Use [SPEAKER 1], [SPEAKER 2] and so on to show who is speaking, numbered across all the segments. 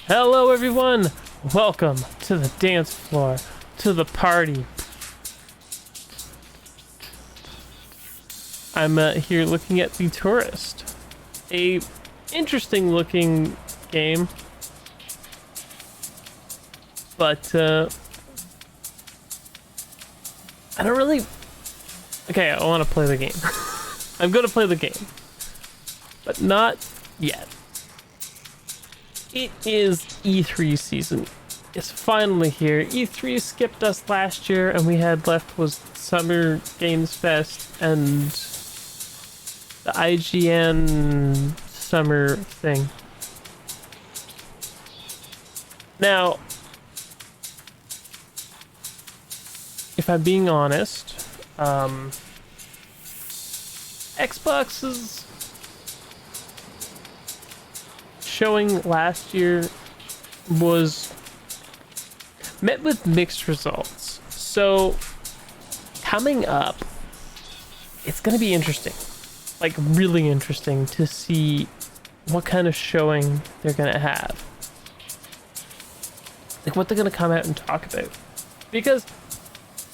[SPEAKER 1] Hello everyone! Welcome to the dance floor, to the party. I'm here looking at the Touryst, a interesting looking game, but I don't really... Okay, I want to play the game. I'm gonna play the game, but not yet. It is E3 season. It's finally here. E3 skipped us last year, and we had left was Summer Games Fest and the IGN summer thing. Now, if I'm being honest, Xbox's showing last year was met with mixed results. So coming up, it's going to be interesting, like really interesting to see what kind of showing they're going to have, like what they're going to come out and talk about, because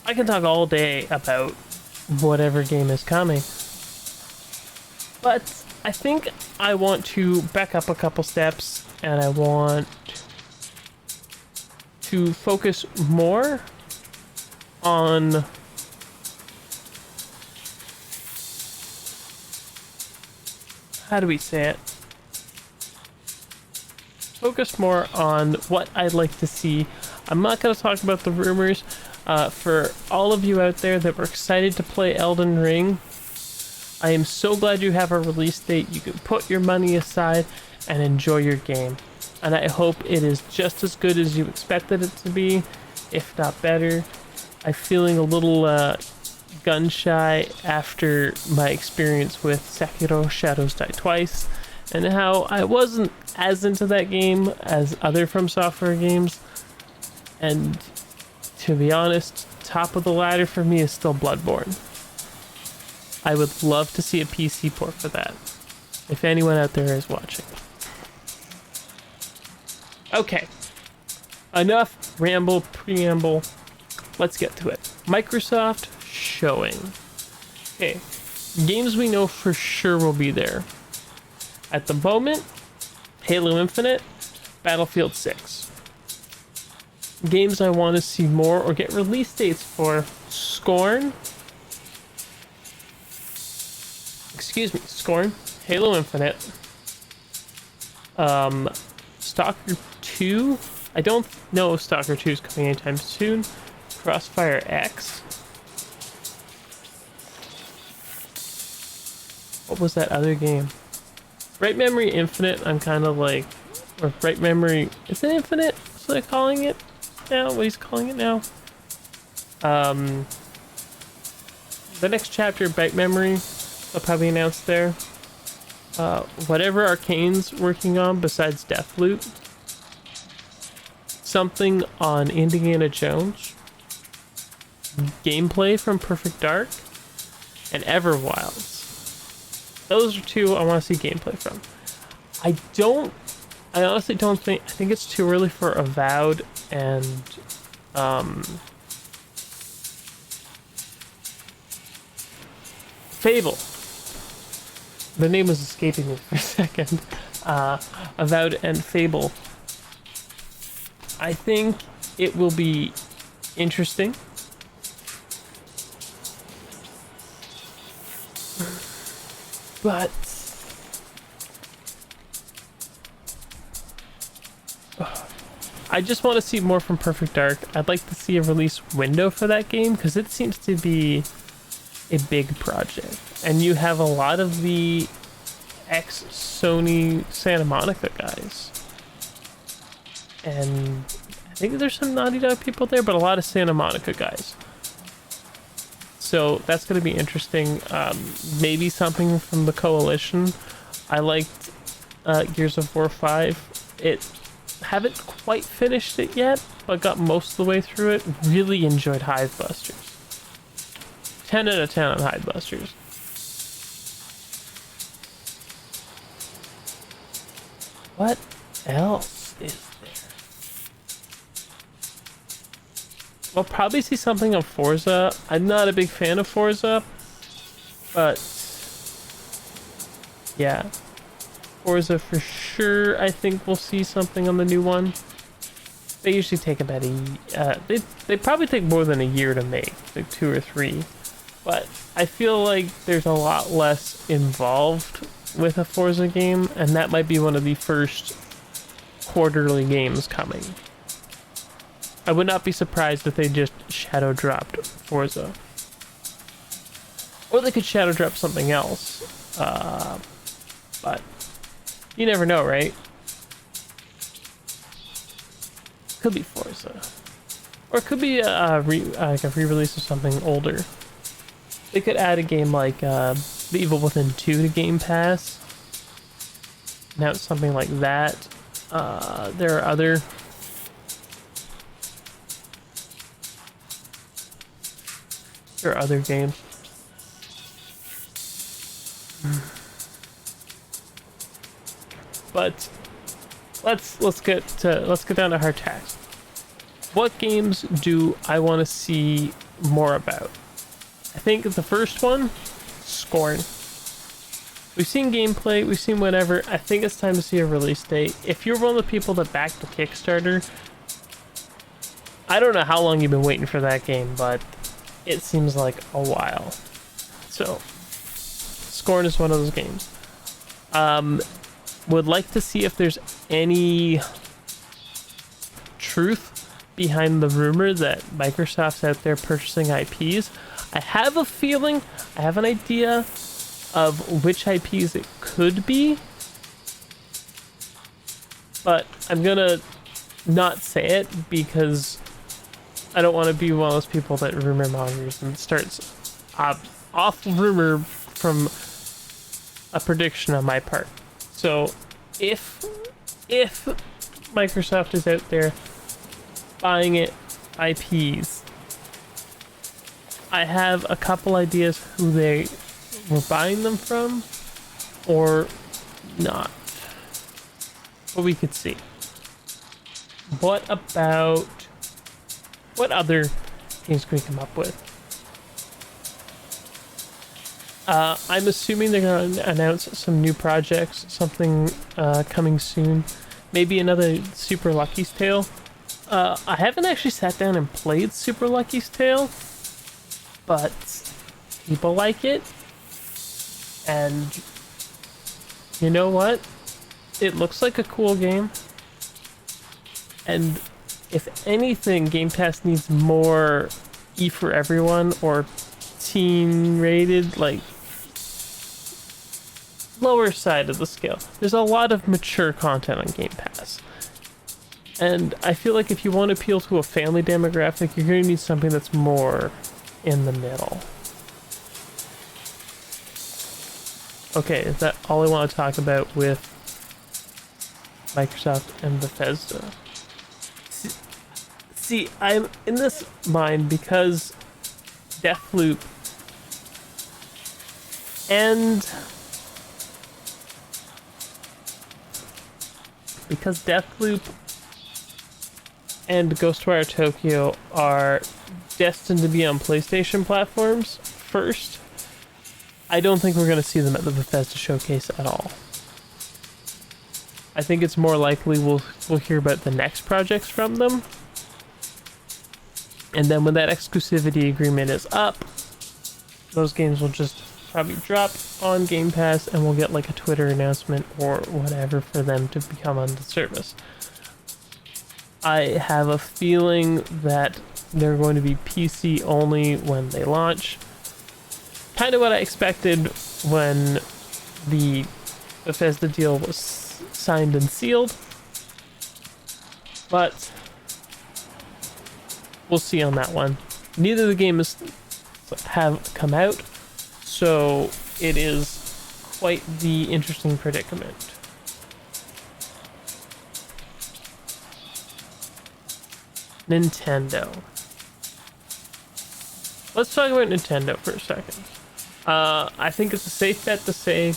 [SPEAKER 1] I can talk all day about whatever game is coming, but I think I want to back up a couple steps, and I want to focus more on how do we say it? Focus more on what I'd like to see. I'm not going to talk about the rumors. For all of you out there that were excited to play Elden Ring, I am so glad you have a release date. You can put your money aside and enjoy your game. And I hope it is just as good as you expected it to be, if not better. I'm feeling a little gun shy after my experience with Sekiro Shadows Die Twice, and how I wasn't as into that game as other From Software games. And to be honest, top of the ladder for me is still Bloodborne. I would love to see a PC port for that, if anyone out there is watching. Okay, enough preamble. Let's get to it. Microsoft showing. Okay, games we know for sure will be there. At the moment, Halo Infinite, Battlefield 6. Games I want to see more or get release dates for: Scorn, Halo Infinite, Stalker 2. I don't know if Stalker 2 is coming anytime soon. Crossfire X. What was that other game? Bright Memory Infinite, I'm kind of like... Or Bright Memory... Is it Infinite? Is what I'm calling it now? What he's calling it now? The next chapter, Bright Memory, I'll probably announce there. Whatever Arcane's working on besides Deathloop. Something on Indiana Jones. Gameplay from Perfect Dark. And Everwilds. Those are two I want to see gameplay from. I honestly don't think... I think it's too early for Avowed and... Fable. The name was escaping me for a second. Avowed and Fable. I think it will be interesting. But I just want to see more from Perfect Dark. I'd like to see a release window for that game, because it seems to be a big project, and you have a lot of the ex-Sony Santa Monica guys, and I think there's some Naughty Dog people there, but a lot of Santa Monica guys. So that's going to be interesting. Maybe something from the Coalition. I liked Gears of War 5. Haven't quite finished it yet, but got most of the way through it. Really enjoyed Hive Busters. 10 out of 10 on Hive Busters. What else? is there? We'll probably see something on Forza. I'm not a big fan of Forza, but yeah, Forza for sure. I think we'll see something on the new one. They usually take about they probably take more than a year to make, like 2 or 3. But I feel like there's a lot less involved with a Forza game, and that might be one of the first quarterly games coming. I would not be surprised if they just shadow dropped Forza. Or they could shadow drop something else. But you never know, right? Could be Forza. Or it could be like a re-release of something older. They could add a game like The Evil Within 2 to Game Pass. Announce something like that. There are other... There are other games. But let's get down to hard tasks. What games do I want to see more about? I think the first one, Scorn. We've seen gameplay, we've seen whatever. I think it's time to see a release date. If you're one of the people that backed the Kickstarter, I don't know how long you've been waiting for that game, but it seems like a while. So, Scorn is one of those games. Would like to see if there's any truth behind the rumor that Microsoft's out there purchasing IPs. I have a feeling, I have an idea of which IPs it could be, but I'm gonna not say it because I don't want to be one of those people that rumor mongers and starts off rumor from a prediction on my part. So if Microsoft is out there buying it IPs, I have a couple ideas who they were buying them from or not, but we could see. What other games can we come up with? I'm assuming they're going to announce some new projects, something coming soon. Maybe another Super Lucky's Tale. I haven't actually sat down and played Super Lucky's Tale, but people like it. And you know what? It looks like a cool game. And if anything, Game Pass needs more E for everyone or teen rated, like lower side of the scale. There's a lot of mature content on Game Pass. And I feel like if you want to appeal to a family demographic, you're going to need something that's more in the middle. Okay, is that all I want to talk about with Microsoft and Bethesda? See, I'm in this mind because Deathloop and Ghostwire Tokyo are destined to be on PlayStation platforms first. I don't think we're going to see them at the Bethesda showcase at all. I think it's more likely we'll hear about the next projects from them. And then when that exclusivity agreement is up, those games will just probably drop on Game Pass and we'll get like a Twitter announcement or whatever for them to become on the service. I have a feeling that they're going to be PC only when they launch. Kind of what I expected when the Bethesda deal was signed and sealed. But we'll see on that one. Neither of the games have come out, so it is quite the interesting predicament. Nintendo. Let's talk about Nintendo for a second. I think it's a safe bet to say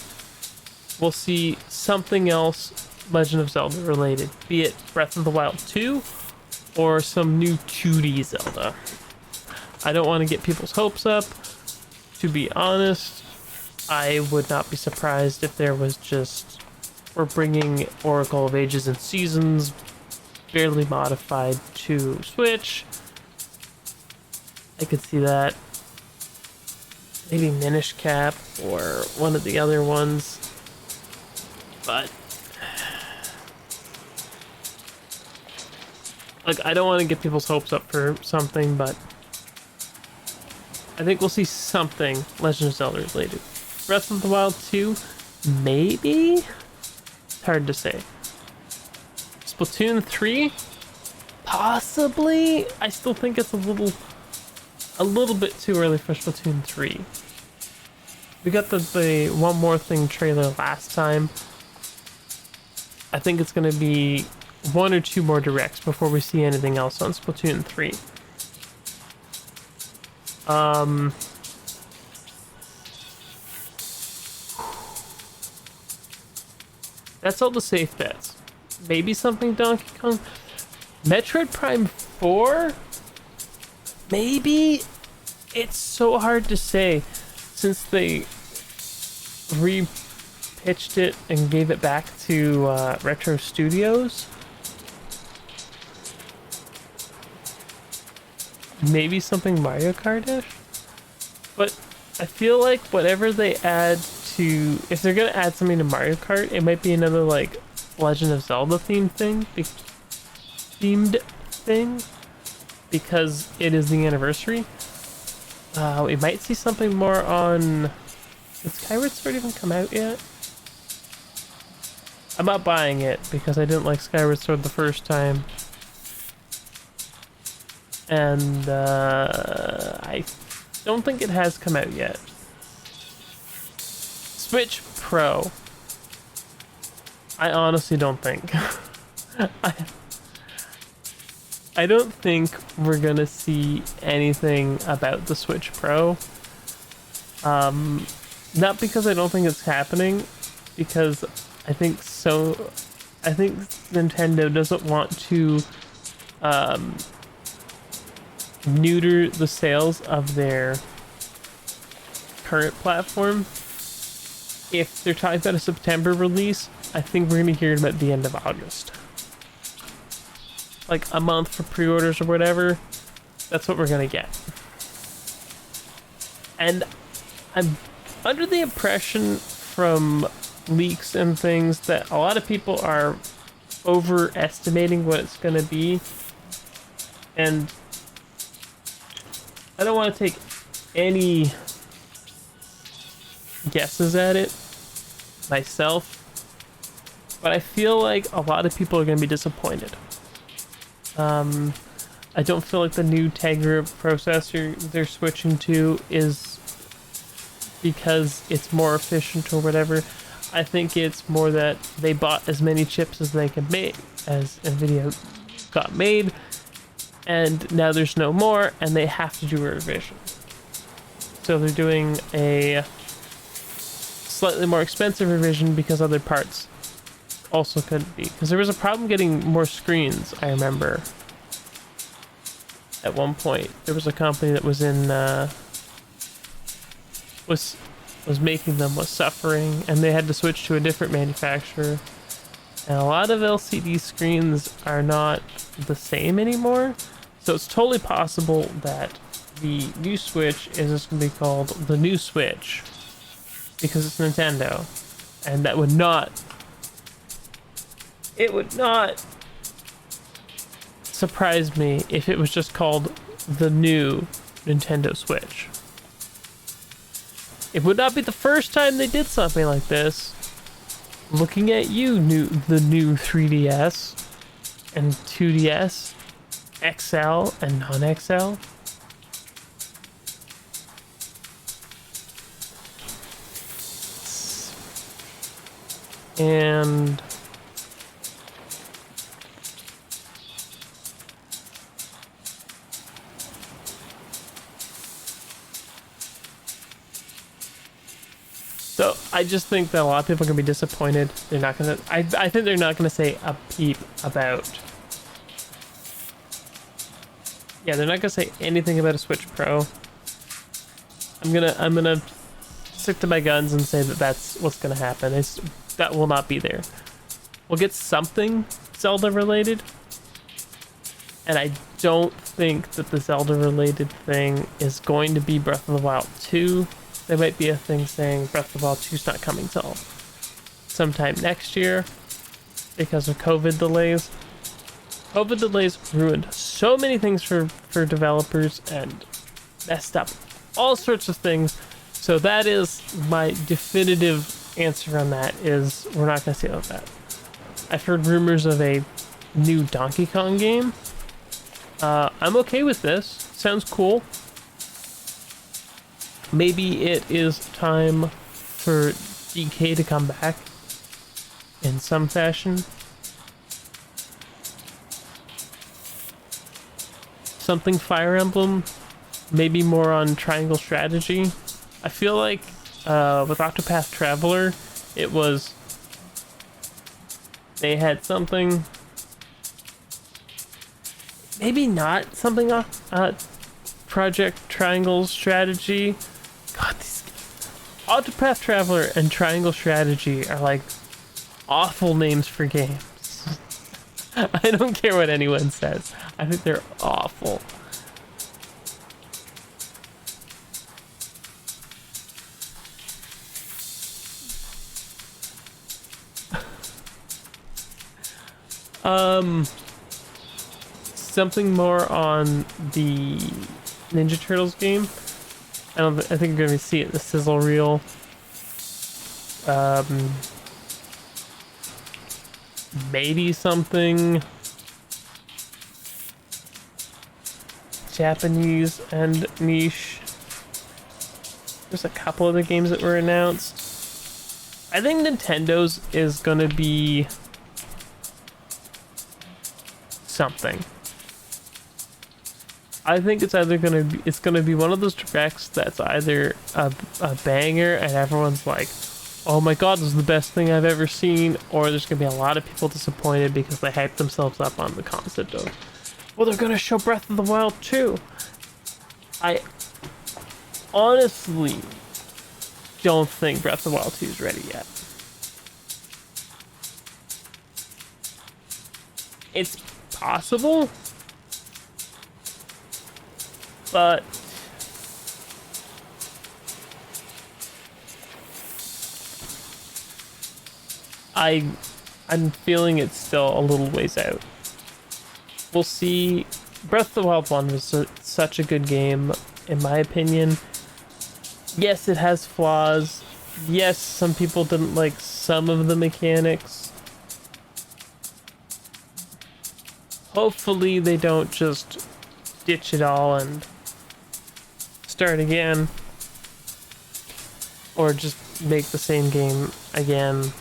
[SPEAKER 1] we'll see something else Legend of Zelda related, be it Breath of the Wild 2 or some new 2D Zelda. I don't want to get people's hopes up. To be honest, I would not be surprised if there was just, we're bringing Oracle of Ages and Seasons barely modified to Switch. I could see that. Maybe Minish Cap or one of the other ones. But like, I don't want to get people's hopes up for something, but I think we'll see something Legend of Zelda related. Breath of the Wild 2, maybe? It's hard to say. Splatoon 3, possibly. I still think it's a little bit too early for Splatoon 3. We got the One More Thing trailer last time. I think it's going to be 1 or 2 more directs before we see anything else on Splatoon 3. That's all the safe bets. Maybe something Donkey Kong. Metroid Prime 4? Maybe? It's so hard to say since they re-pitched it and gave it back to Retro Studios. Maybe something Mario Kart-ish? But I feel like whatever they add to... If they're gonna add something to Mario Kart, it might be another, like, Legend of Zelda themed thing. Because it is the anniversary. We might see something more on... Did Skyward Sword even come out yet? I'm not buying it because I didn't like Skyward Sword the first time. And I don't think it has come out yet. Switch Pro. I honestly don't think. I don't think we're gonna see anything about the Switch Pro. Not because I don't think it's happening, because I think Nintendo doesn't want to neuter the sales of their current platform. If they're talking about a September release, I think we're going to hear it about the end of August. Like a month for pre-orders or whatever. That's what we're going to get. And I'm under the impression from leaks and things that a lot of people are overestimating what it's going to be. And I don't want to take any guesses at it myself, but I feel like a lot of people are going to be disappointed. I don't feel like the new Tegra processor they're switching to is because it's more efficient or whatever. I think it's more that they bought as many chips as they can make, as Nvidia got made, and now there's no more, and they have to do a revision. So they're doing a slightly more expensive revision because other parts also couldn't be. Because there was a problem getting more screens, I remember. At one point, there was a company that was in, was making them, was suffering, and they had to switch to a different manufacturer. And a lot of LCD screens are not the same anymore. So it's totally possible that the new Switch is just going to be called the new Switch because it's Nintendo. And that would not... It would not surprise me if it was just called the new Nintendo Switch. It would not be the first time they did something like this. Looking at you, the new 3DS and 2DS, XL and non-XL. And So I just think that a lot of people are gonna be disappointed. They're not gonna. I think they're not gonna say a peep about. Yeah, they're not gonna say anything about a Switch Pro. I'm gonna stick to my guns and say that that's what's gonna happen. That will not be there. We'll get something Zelda related, and I don't think that the Zelda related thing is going to be Breath of the Wild 2. There might be a thing saying Breath of the Wild 2's not coming till sometime next year because of COVID delays. COVID delays ruined so many things for developers and messed up all sorts of things. So that is my definitive answer on that, is we're not going to see all of that. I've heard rumors of a new Donkey Kong game. I'm okay with this. Sounds cool. Maybe it is time for DK to come back in some fashion. Something Fire Emblem, maybe more on triangle strategy. I feel like with Octopath Traveler, it was, they had something, maybe not something Project Triangle Strategy. God, these Octopath Traveler and Triangle Strategy are like awful names for games. I don't care what anyone says. I think they're awful. Something more on the Ninja Turtles game. I think you're gonna see it in the sizzle reel. Maybe something Japanese and niche. There's a couple of the games that were announced. I think Nintendo's is gonna be something. I think it's gonna be one of those directs that's either a banger and everyone's like, oh my god, this is the best thing I've ever seen, or there's gonna be a lot of people disappointed because they hyped themselves up on the concept of, well, they're gonna show Breath of the Wild 2. I honestly don't think Breath of the Wild 2 is ready yet. It's possible, but I'm feeling it's still a little ways out. We'll see. Breath of the Wild 1 was such a good game, in my opinion. Yes, it has flaws. Yes, some people didn't like some of the mechanics. Hopefully they don't just ditch it all and start again, or just make the same game again.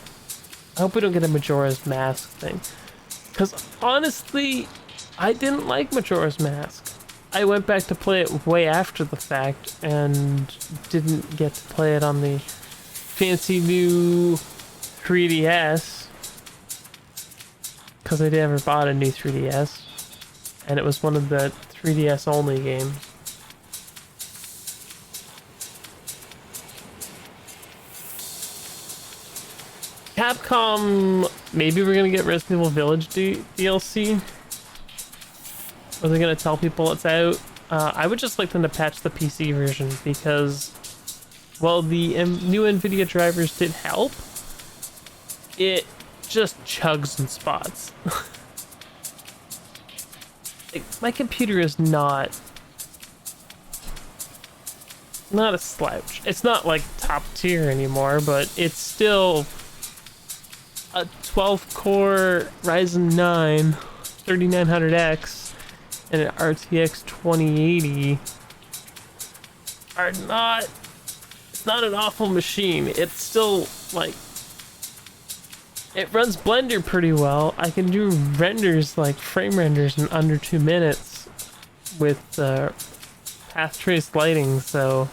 [SPEAKER 1] I hope we don't get a Majora's Mask thing, because honestly, I didn't like Majora's Mask. I went back to play it way after the fact and didn't get to play it on the fancy new 3DS because I never bought a new 3DS, and it was one of the 3DS only games. Capcom, maybe we're gonna get Resident Evil Village DLC. Are they gonna tell people it's out? I would just like them to patch the PC version because, well, the new NVIDIA drivers did help. It just chugs in spots. Like, my computer is not a slouch. It's not like top tier anymore, but it's still a 12-core Ryzen 9 3900X and an RTX 2080 are not, it's not an awful machine. It's still like, it runs Blender pretty well. I can do renders, like frame renders, in under 2 minutes with path trace lighting, so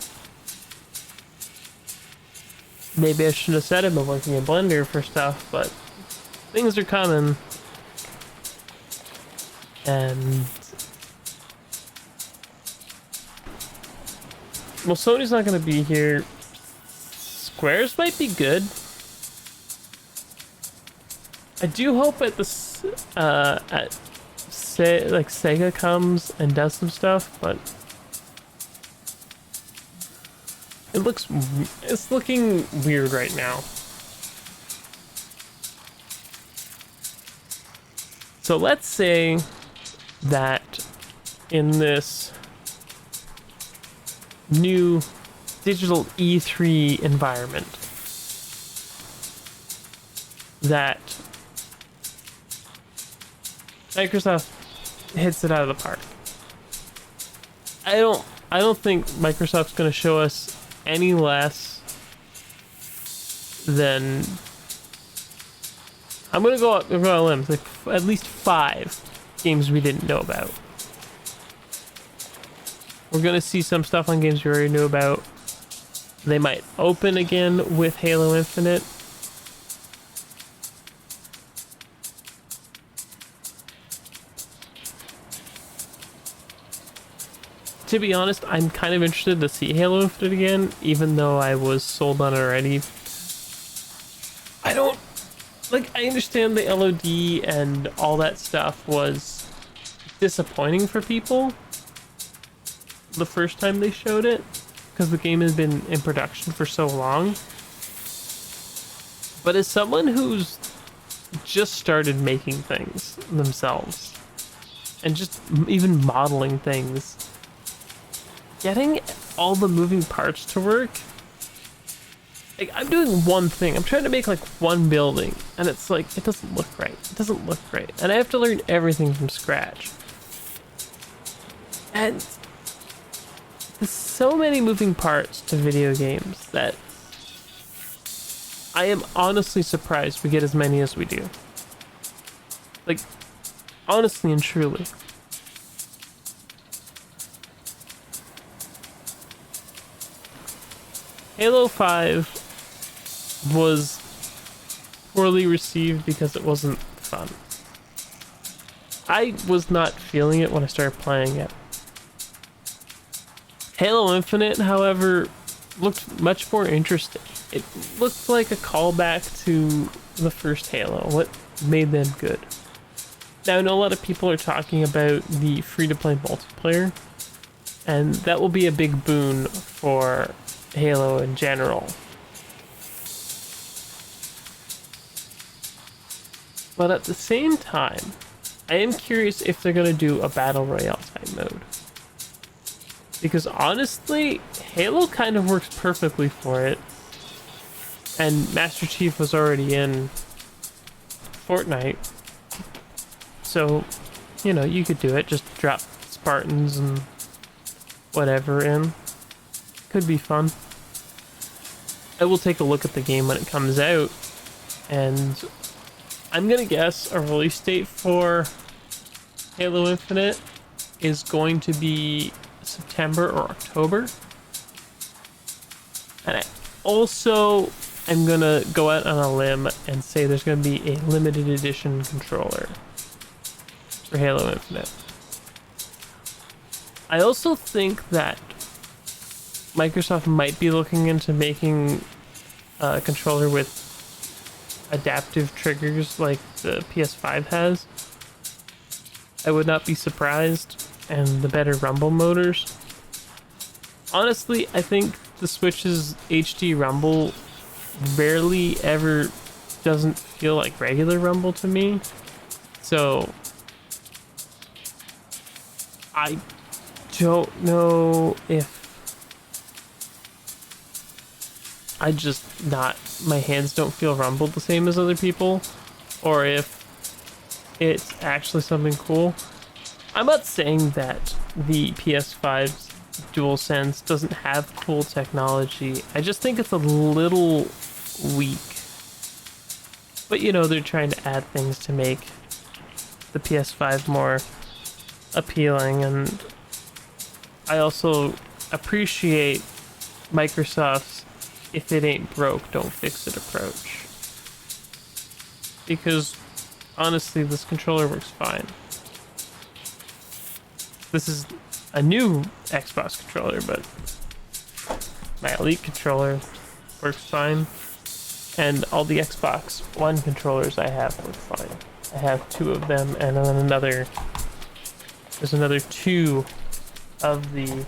[SPEAKER 1] Maybe I shouldn't have said I've been working in Blender for stuff, but things are coming. And well, Sony's not going to be here. Squares might be good. I do hope at like Sega comes and does some stuff, but it's looking weird right now. So let's say that in this new digital E3 environment that Microsoft hits it out of the park. I don't think Microsoft's going to show us any less than, I'm going to go on a limb, like at least 5 games we didn't know about. We're going to see some stuff on games we already knew about. They might open again with Halo Infinite. To be honest, I'm kind of interested to see Halo Infinite again, even though I was sold on it already. I understand the LOD and all that stuff was disappointing for people the first time they showed it, because the game has been in production for so long. But as someone who's just started making things themselves, and just even modeling things, getting all the moving parts to work, like, I'm doing one thing. I'm trying to make like one building, and it's like, it doesn't look right. It doesn't look right. And I have to learn everything from scratch. And there's so many moving parts to video games that I am honestly surprised we get as many as we do. Like, honestly and truly. Halo 5 was poorly received because it wasn't fun. I was not feeling it when I started playing it. Halo Infinite, however, looked much more interesting. It looked like a callback to the first Halo, what made them good. Now, I know a lot of people are talking about the free-to-play multiplayer, and that will be a big boon for Halo in general. But at the same time, I am curious if they're going to do a Battle Royale type mode. Because honestly, Halo kind of works perfectly for it. And Master Chief was already in Fortnite. So, you know, you could do it. Just drop Spartans and whatever in. Could be fun. I will take a look at the game when it comes out, and I'm gonna guess a release date for Halo Infinite is going to be September or October. And I also am gonna go out on a limb and say there's gonna be a limited edition controller for Halo Infinite. I also think that Microsoft might be looking into making a controller with adaptive triggers like the PS5 has. I would not be surprised, and the better rumble motors. Honestly, I think the Switch's HD rumble rarely ever doesn't feel like regular rumble to me. So I don't know if my hands don't feel rumbled the same as other people, or if it's actually something cool. I'm not saying that the PS5's DualSense doesn't have cool technology. I just think it's a little weak. But you know, they're trying to add things to make the PS5 more appealing, and I also appreciate Microsoft's if it ain't broke, don't fix it approach. Because honestly, this controller works fine. This is a new Xbox controller, but my Elite controller works fine. And all the Xbox One controllers I have work fine. I have 2 of them, and then there's another 2 of the,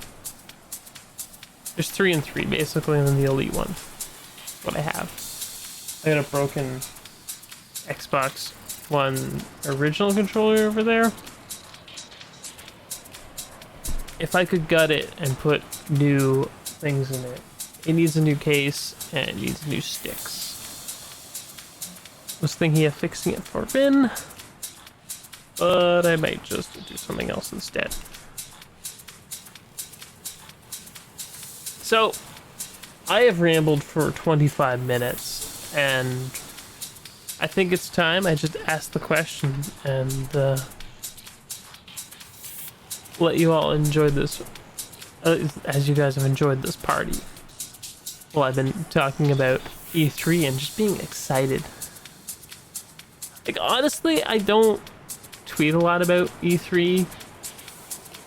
[SPEAKER 1] there's 3 and 3 basically, and then the Elite one. That's what I have. I got a broken Xbox One original controller over there. If I could gut it and put new things in it, it needs a new case and it needs new sticks. Was thinking of fixing it for Rin, but I might just do something else instead. So, I have rambled for 25 minutes, and I think it's time I just ask the question and let you all enjoy this, as you guys have enjoyed this party. Well, I've been talking about E3 and just being excited. Like, honestly, I don't tweet a lot about E3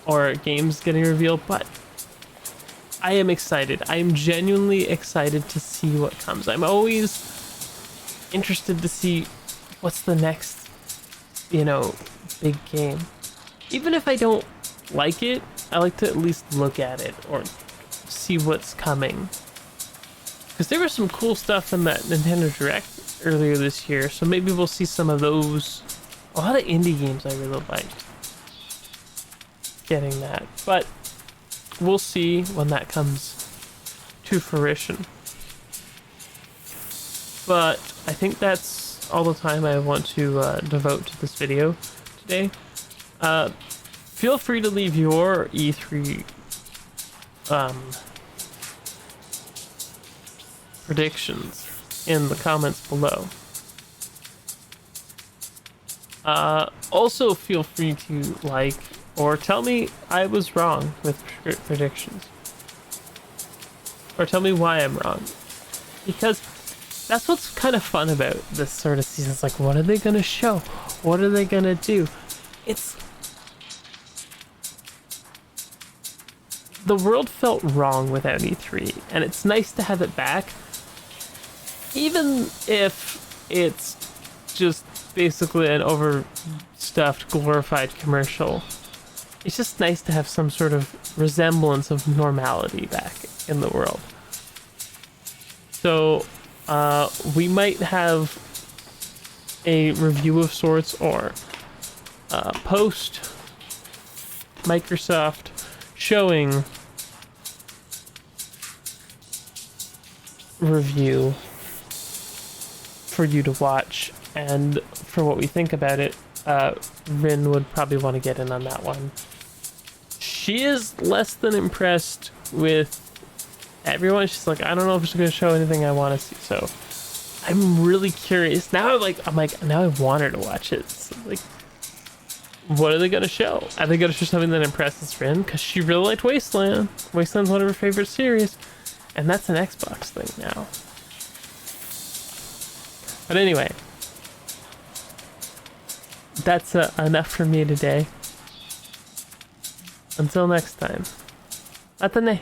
[SPEAKER 1] or games getting revealed, but I am excited. I am genuinely excited to see what comes. I'm always interested to see what's the next, big game. Even if I don't like it, I like to at least look at it or see what's coming. Because there was some cool stuff in that Nintendo Direct earlier this year, so maybe we'll see some of those. A lot of indie games I really liked getting that, but we'll see when that comes to fruition. But I think that's all the time I want to devote to this video today. Feel free to leave your E3 predictions in the comments below. Also feel free to like or tell me I was wrong with predictions, or tell me why I'm wrong, because that's what's kind of fun about this sort of season. It's like, what are they gonna show? What are they gonna do? The world felt wrong without E3, and it's nice to have it back. Even if it's just basically an overstuffed, glorified commercial, it's just nice to have some sort of resemblance of normality back in the world. So, we might have a review of sorts, or post Microsoft showing review for you to watch, and for what we think about it. Rin would probably want to get in on that one. She is less than impressed with everyone. She's like, I don't know if it's going to show anything I want to see. So I'm really curious now. I'm like now I want her to watch it. So, like, what are they going to show? Are they going to show something that impresses Rin? Because she really liked Wasteland. Wasteland's one of her favorite series, and that's an Xbox thing now. But anyway, that's enough for me today. Until next time. Atane.